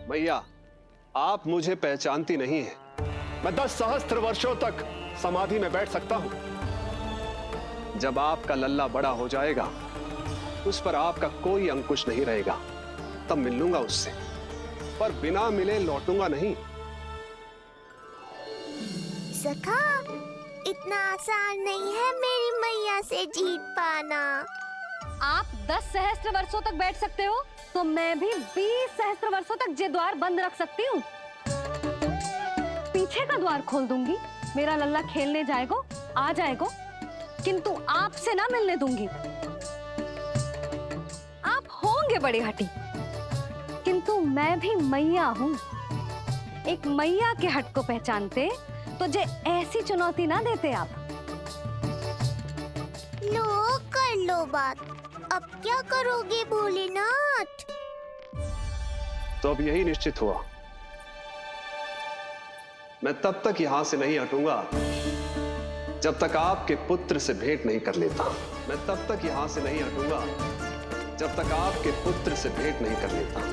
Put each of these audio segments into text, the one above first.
मैया, आप मुझे पहचानती नहीं है। मैं 10 सहस्त्र वर्षों तक समाधि में बैठ सकता हूं। जब आपका लल्ला बड़ा हो जाएगा, उस पर आपका कोई अंकुश नहीं रहेगा, तब मिल लूंगा उससे, पर बिना मिले लौटूंगा नहीं। सखा, इतना आसान नहीं है मेरी मैया से जीत पाना। आप 10 सहस्त्र वर्षों तक बैठ सकते हो, तो मैं भी 20 सहस्त्र वर्षों तक ये द्वार बंद रख सकती हूँ। पीछे का द्वार खोल दूंगी, मेरा लल्ला खेलने जाएगा, आ जाएगा, किंतु आपसे ना मिलने दूंगी। आप होंगे बड़ी हठी, किंतु मैं भी मैया हूँ। एक मैया के हट को पहचानते तो जे ऐसी चुनौती ना देते आप। लो, कर लो बात। अब क्या करोगे भोलेनाथ? तो अब यही निश्चित हुआ, मैं तब तक यहां से नहीं हटूंगा जब तक आपके पुत्र से भेंट नहीं कर लेता। मैं तब तक यहां से नहीं हटूंगा जब तक आपके पुत्र से भेंट नहीं कर लेता।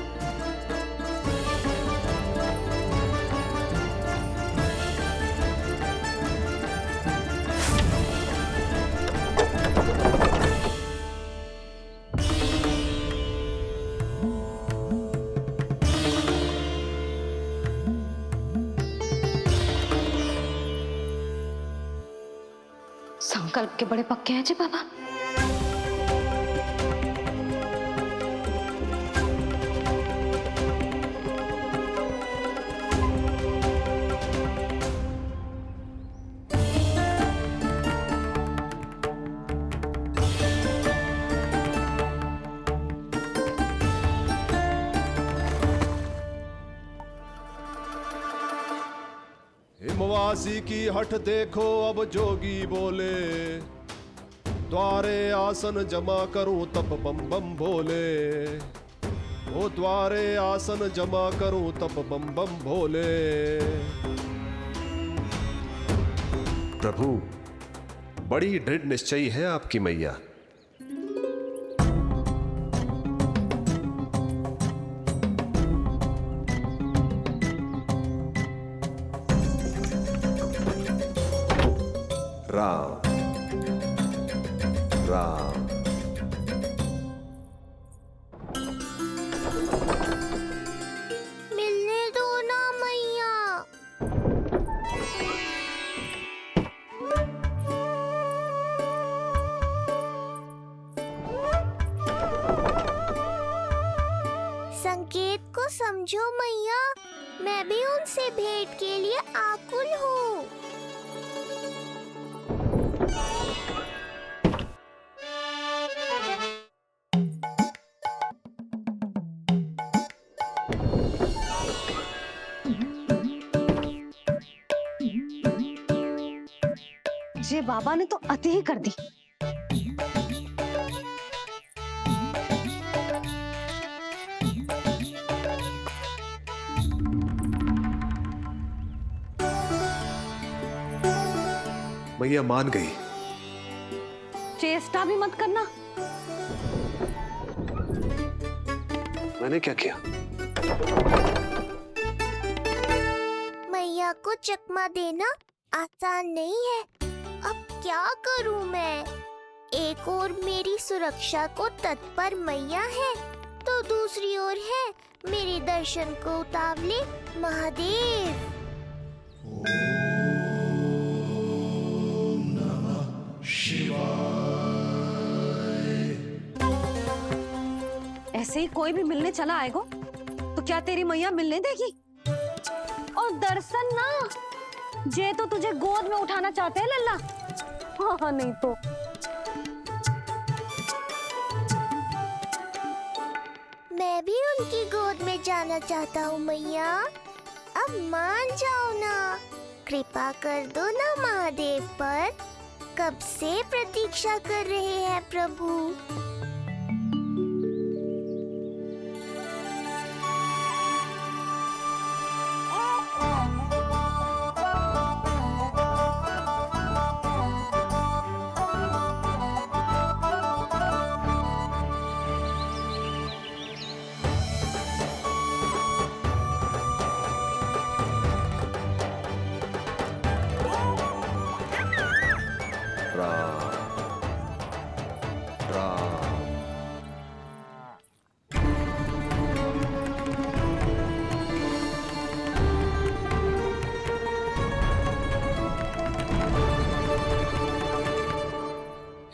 संकल्प के बड़े पक्के हैं जी बाबा। हिमवासी की हठ देखो अब जोगी बोले, द्वारे आसन जमा करूं तब बम बम भोले। ओ द्वारे आसन जमा करूं तब बम बम भोले। प्रभु, बड़ी दृढ़ निश्चयी है आपकी मैया। राम राम। मिलने दो ना मैया। संकेत को समझो मैया, मैं भी उनसे भेंट के लिए आकुल हूँ। ये बाबा ने तो अति ही कर दी। मैया मान गई। चेष्टा भी मत करना। मैंने क्या किया? मैया को चकमा देना आसान नहीं है। अब क्या करूं मैं? एक ओर मेरी सुरक्षा को तत्पर मैया है, तो दूसरी ओर है मेरे दर्शन को उतावले महादेव। ऐसे ही कोई भी मिलने चला आएगा तो क्या तेरी मैया मिलने देगी? और दर्शन ना, जे तो तुझे गोद में उठाना चाहते हैं लल्ला। हाँ नहीं तो मैं भी उनकी गोद में जाना चाहता हूँ मैया। अब मान जाओ ना, कृपा कर दो ना महादेव पर। कब से प्रतीक्षा कर रहे हैं प्रभु।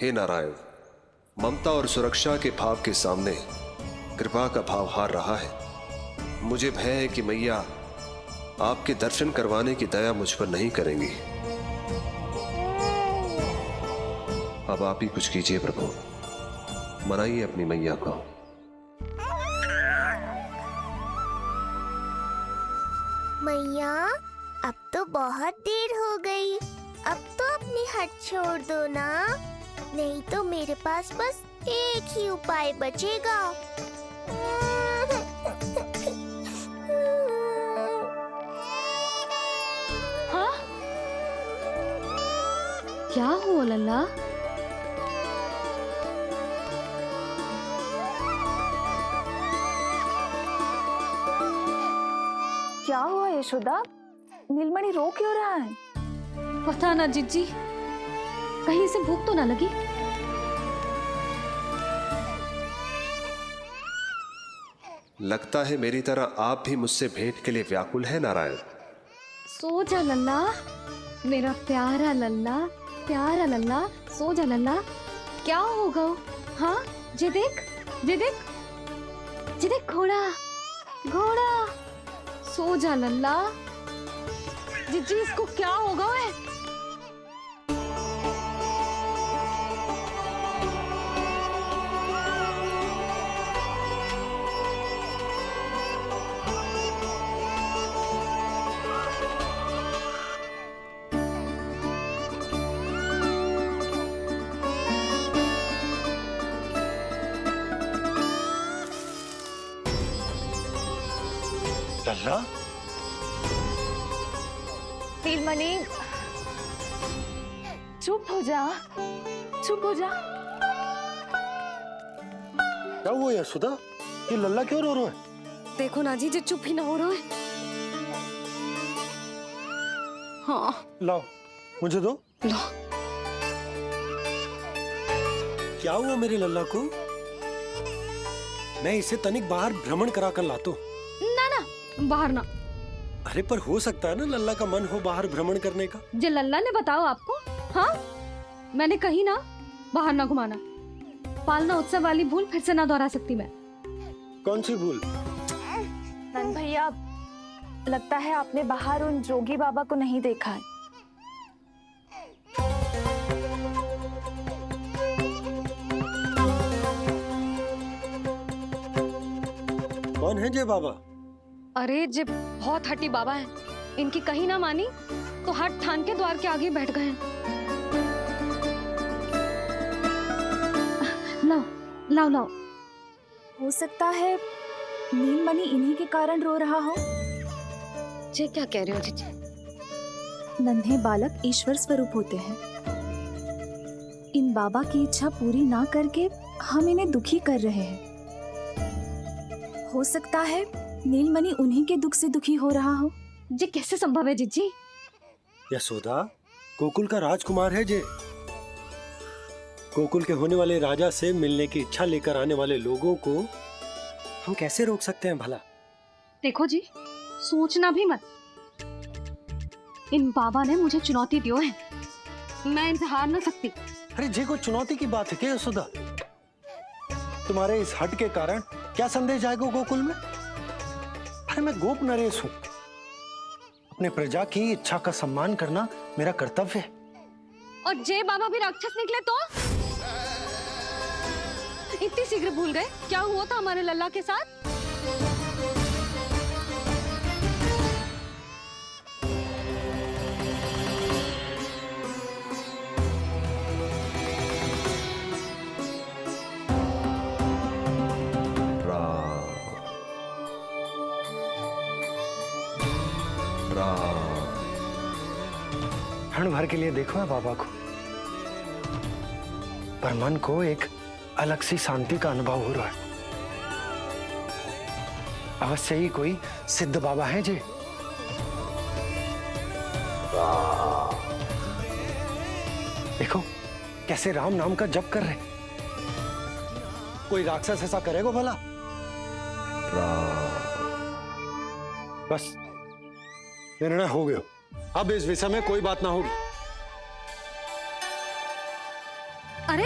हे नारायण, ममता और सुरक्षा के भाव के सामने कृपा का भाव हार रहा है। मुझे भय है कि मैया आपके दर्शन करवाने की दया मुझ पर नहीं करेंगी। अब आप ही कुछ कीजिए प्रभु, मनाइए अपनी मैया को। मैया, अब तो बहुत देर हो गई। अब तो अपनी हट छोड़ दो ना, नहीं तो मेरे पास बस एक ही उपाय बचेगा। हाँ? क्या हुआ लल्ला? क्या हुआ यशोदा? नीलमणि रो क्यों रहा है? पता ना जीजी, कहीं से भूख तो ना लगी। लगता है मेरी तरह आप भी मुझसे भेंट के लिए व्याकुल है नारायण। सो जा लल्ला, मेरा प्यारा लल्ला, प्यारा लल्ला, सो जा लल्ला। क्या होगा? हाँ, जे देख, जे देख, जे देख, घोड़ा, घोड़ा। सो जा लल्ला। जीजी, इसको क्या होगा? है लल्ला, नीलमणि, चुप हो जा, चुप हो जा। क्या हुआ यशोदा? ये लल्ला क्यों रो रहा है? देखो ना जी, जे चुप ही ना हो रहा है। हाँ, लाओ, मुझे दो। लो। क्या हुआ मेरे लल्ला को? मैं इसे तनिक बाहर भ्रमण करा कर लाता हूँ। ना ना, बाहर ना। अरे पर हो सकता है ना लल्ला का मन हो बाहर भ्रमण करने का। जे लल्ला ने बताओ आपको? हाँ, मैंने कही ना बाहर ना घुमाना। पालना उत्सव वाली भूल फिर से ना दोहरा सकती मैं। कौन सी भूल? नंद भैया, लगता है आपने बाहर उन जोगी बाबा को नहीं देखा है। कौन है जय बाबा? अरे जे बहुत हट्टी बाबा है, इनकी कहीं ना मानी तो हट ठान के द्वार के आगे बैठ गए हैं। लाओ लाओ लाओ। हो सकता है नीलमणि इन्हीं के कारण रो रहा हो। जे क्या कह रहे हो जीजी? नन्हे बालक ईश्वर स्वरूप होते हैं। इन बाबा की इच्छा पूरी ना करके हम इन्हें दुखी कर रहे हैं। हो सकता है नीलमणि उन्हीं के दुख से दुखी हो रहा हो। जे कैसे संभव है जीजी? यशोदा, गोकुल का राजकुमार है जे। गोकुल के होने वाले राजा से मिलने की इच्छा लेकर आने वाले लोगों को हम कैसे रोक सकते हैं भला? देखो जी, सोचना भी मत। इन बाबा ने मुझे चुनौती दियो है, मैं इनसे हार ना सकती। अरे जी, कोई चुनौती की बात है क्या यशोदा? तुम्हारे इस हट के कारण क्या संदेश जाएगा गोकुल में? अरे मैं गोप नरेश हूं। अपने प्रजा की इच्छा का सम्मान करना मेरा कर्तव्य है। और जे बाबा भी राक्षस निकले तो? इतनी शीघ्र भूल गए क्या हुआ था हमारे लल्ला के साथ? क्षण भर के लिए देखो है बाबा को, पर मन को एक अलग सी शांति का अनुभव हो रहा है। अवश्य ही कोई सिद्ध बाबा है जी। देखो कैसे राम नाम का जप कर रहे। कोई राक्षस ऐसा करेगा भला? बस निर्णय हो गया, अब इस विषय में कोई बात ना होगी। अरे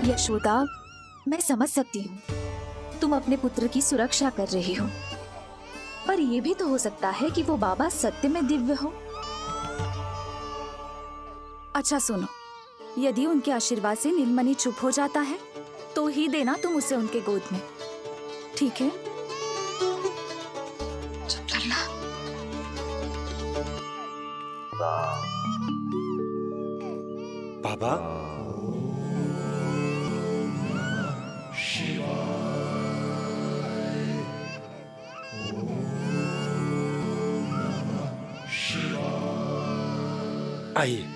यशोदा, मैं समझ सकती हूँ तुम अपने पुत्र की सुरक्षा कर रही हो, पर यह भी तो हो सकता है कि वो बाबा सत्य में दिव्य हो। अच्छा सुनो, यदि उनके आशीर्वाद से नीलमणि चुप हो जाता है तो ही देना तुम उसे उनके गोद में, ठीक है? चुप करना। बाबा, आइए।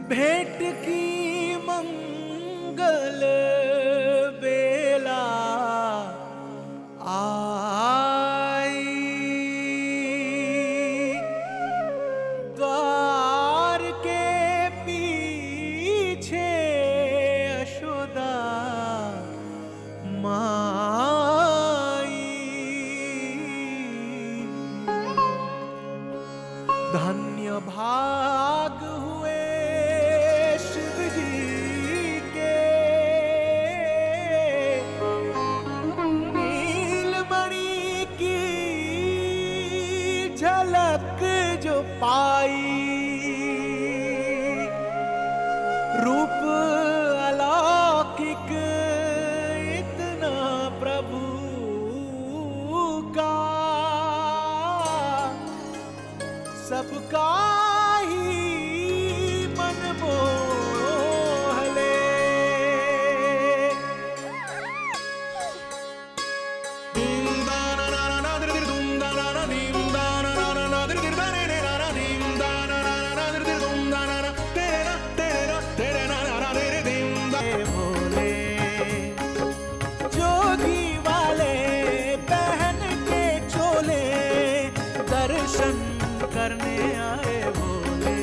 भेंट की मंगल बेला आई, द्वार के पीछे यशोदा माई। धन्य भाग हुए शिव जी के, नीलमणि की झलक जो पाई। रूप अलौकिक इतना प्रभु का, सबका ही मन मोह ले। भोले जोगी वाले पहन के चोले, दर्शन करने आए भोले।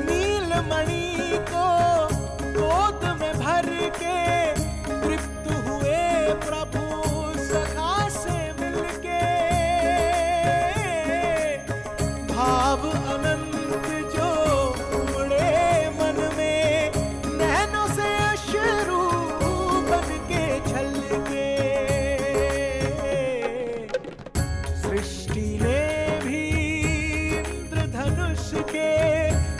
नीलमणि को गोद में भर के तृप्त हुए प्रभु सखा से मिलके। भाव अनंत जो उमड़े मन में, नैनों से अश्रु बन के छलके। सृष्टि ने भी इंद्रधनुष के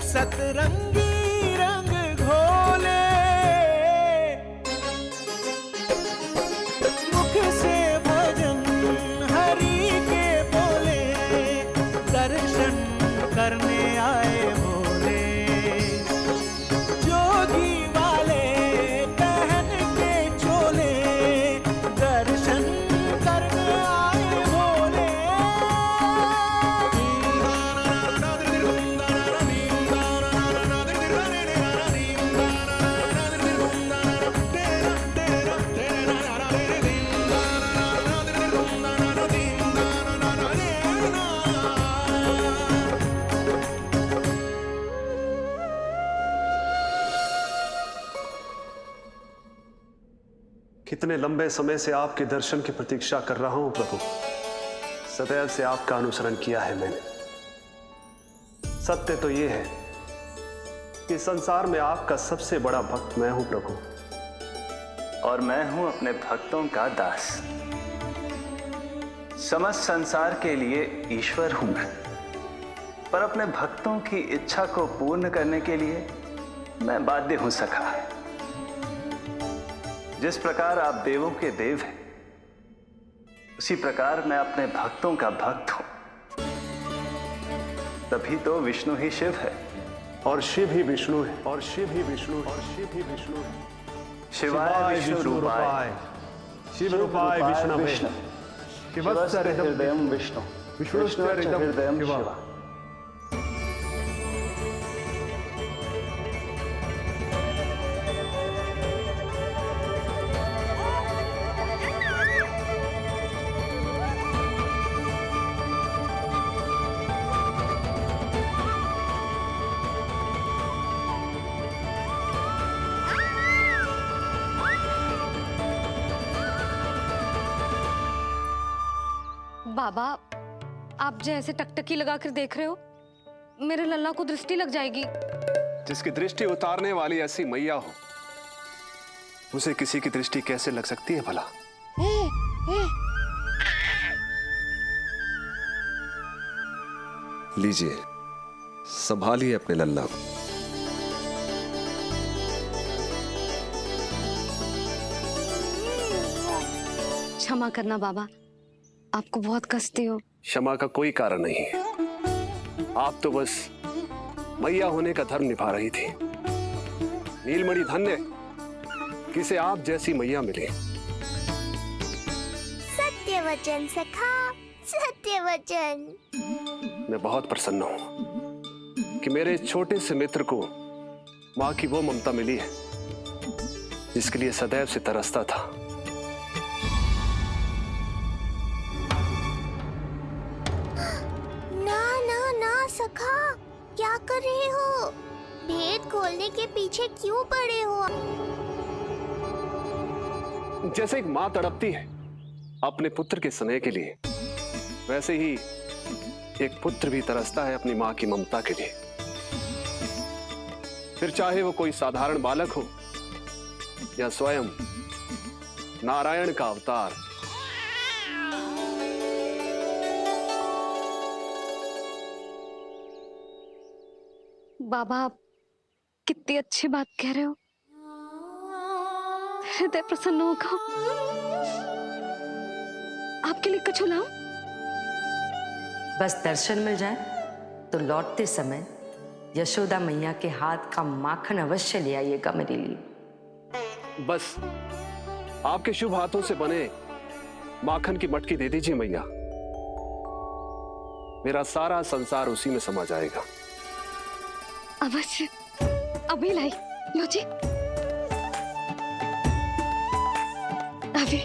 सतरंगी रंग घोले। मुख से भजन हरि के बोले, दर्शन करने आए भोले। जोगी वाले पहन के चोले, दर्शन करने आए भोले। कितने लंबे समय से आपके दर्शन की प्रतीक्षा कर रहा हूं प्रभु। सदैव से आपका अनुसरण किया है मैंने। सत्य तो यह है कि संसार में आपका सबसे बड़ा भक्त मैं हूं प्रभु, और मैं हूं अपने भक्तों का दास। समस्त संसार के लिए ईश्वर हूं मैं, पर अपने भक्तों की इच्छा को पूर्ण करने के लिए मैं बाध्य हूं सखा। जिस प्रकार आप देवों के देव हैं, उसी प्रकार मैं अपने भक्तों का भक्त हूं। तभी तो विष्णु ही शिव है, और शिव ही विष्णु है, और शिव ही विष्णु है, और शिव ही विष्णु है। शिवाय विष्णु रूपाय, शिव रूपाय विष्णवे, शिवस्य हृदयं विष्णु, विष्णु हृदयं शिवा। बाबा, आप जो ऐसे टकटकी लगा कर देख रहे हो, मेरे लल्ला को दृष्टि लग जाएगी। जिसकी दृष्टि उतारने वाली ऐसी मैया हो, उसे किसी की दृष्टि कैसे लग सकती है भला? लीजिए, संभालिए अपने लल्ला को। क्षमा करना बाबा, आपको बहुत कष्ट हो। क्षमा का कोई कारण नहीं है। आप तो बस मैया होने का धर्म निभा रही थी। नीलमणि धन्य किसे आप जैसी मैया मिले। सत्य वचन सखा, सत्य वचन। मैं बहुत प्रसन्न हूं कि मेरे छोटे से मित्र को मां की वो ममता मिली है जिसके लिए सदैव से तरसता था। सखा, क्या कर रहे हो? भेद खोलने के पीछे क्यों पड़े हो? जैसे एक मां तड़पती है अपने पुत्र के स्नेह के लिए, वैसे ही एक पुत्र भी तरसता है अपनी मां की ममता के लिए। फिर चाहे वो कोई साधारण बालक हो या स्वयं नारायण का अवतार। बाबा, आप कितनी अच्छी बात कह रहे हो। हृदय प्रसन्न होगा। आपके लिए कछु लाऊं? बस दर्शन मिल जाए तो लौटते समय यशोदा मैया के हाथ का माखन अवश्य ले आइएगा मेरे लिए। बस आपके शुभ हाथों से बने माखन की मटकी दे दीजिए मैया, मेरा सारा संसार उसी में समा जाएगा। अवश्य, अभी लाई। लो जी, अभी।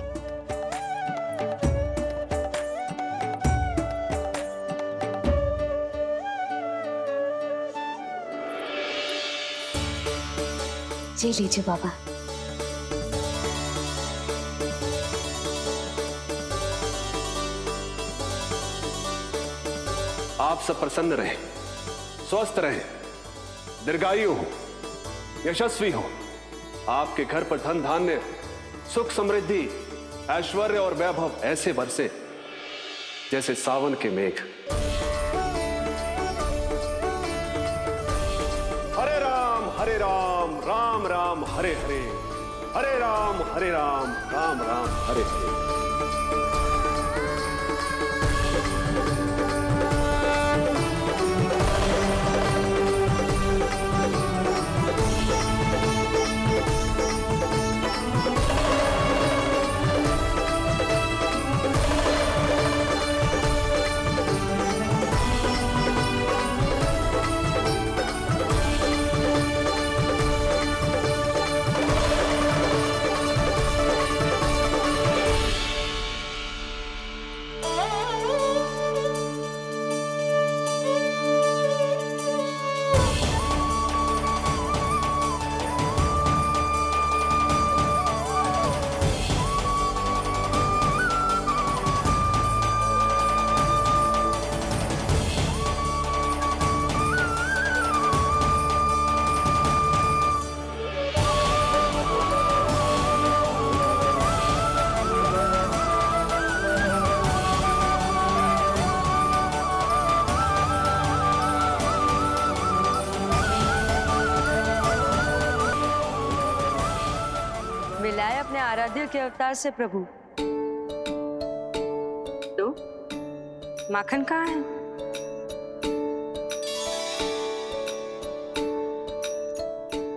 जी लीजिए बाबा। आप सब प्रसन्न रहें, स्वस्थ रहें, दीर्घायु हो, यशस्वी हो। आपके घर पर धन धान्य, सुख समृद्धि, ऐश्वर्य और वैभव ऐसे बरसे जैसे सावन के मेघ। हरे राम, राम राम हरे हरे, हरे राम, राम राम हरे हरे। आराध्य के अवतार से प्रभु। तो माखन कहाँ है?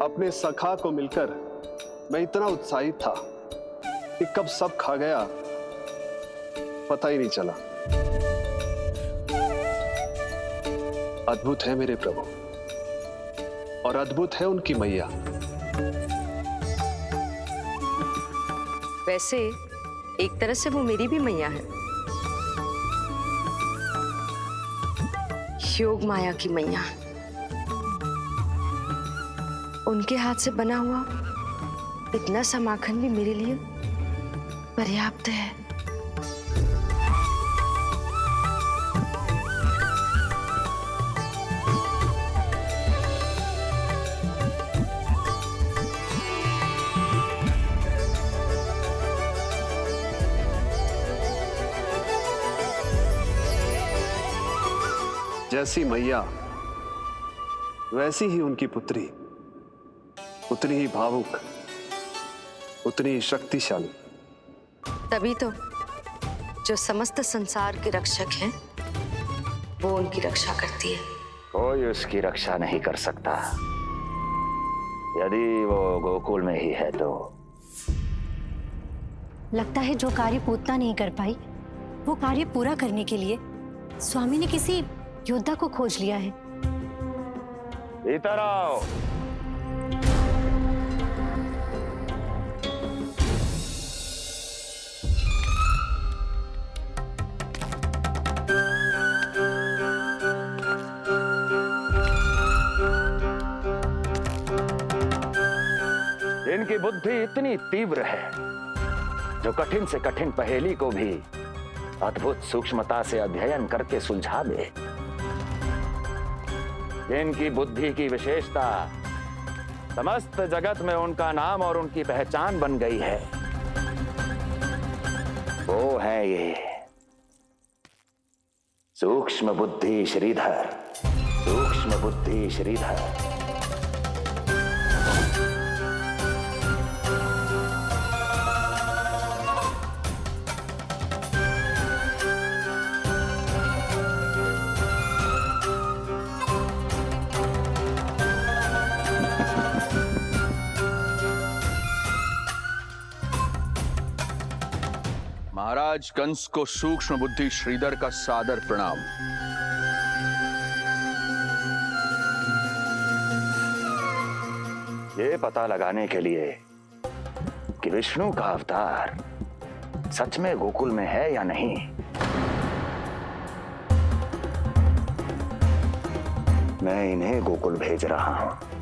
अपने सखा को मिलकर मैं इतना उत्साहित था कि कब सब खा गया पता ही नहीं चला। अद्भुत है मेरे प्रभु, और अद्भुत है उनकी मैया। वैसे एक तरह से वो मेरी भी मैया है, योग माया की मैया। उनके हाथ से बना हुआ इतना सा माखन भी मेरे लिए पर्याप्त है। जैसी मैया वैसी ही उनकी पुत्री, उतनी ही भावुक, उतनी ही शक्तिशाली। तभी तो जो समस्त संसार के रक्षक हैं, वो उनकी रक्षा करती है। कोई उसकी रक्षा नहीं कर सकता। यदि वो गोकुल में ही है तो। लगता है जो कार्य पूतना नहीं कर पाई, वो कार्य पूरा करने के लिए स्वामी ने किसी योद्धा को खोज लिया है। इधर आओ। इनकी बुद्धि इतनी तीव्र है जो कठिन से कठिन पहेली को भी अद्भुत सूक्ष्मता से अध्ययन करके सुलझा दे। इनकी बुद्धि की विशेषता समस्त जगत में उनका नाम और उनकी पहचान बन गई है। वो है ये सूक्ष्म बुद्धि श्रीधर, सूक्ष्म बुद्धि श्रीधर। महाराज कंस को सूक्ष्म बुद्धि श्रीधर का सादर प्रणाम। ये पता लगाने के लिए कि विष्णु का अवतार सच में गोकुल में है या नहीं, मैं इन्हें गोकुल भेज रहा हूं।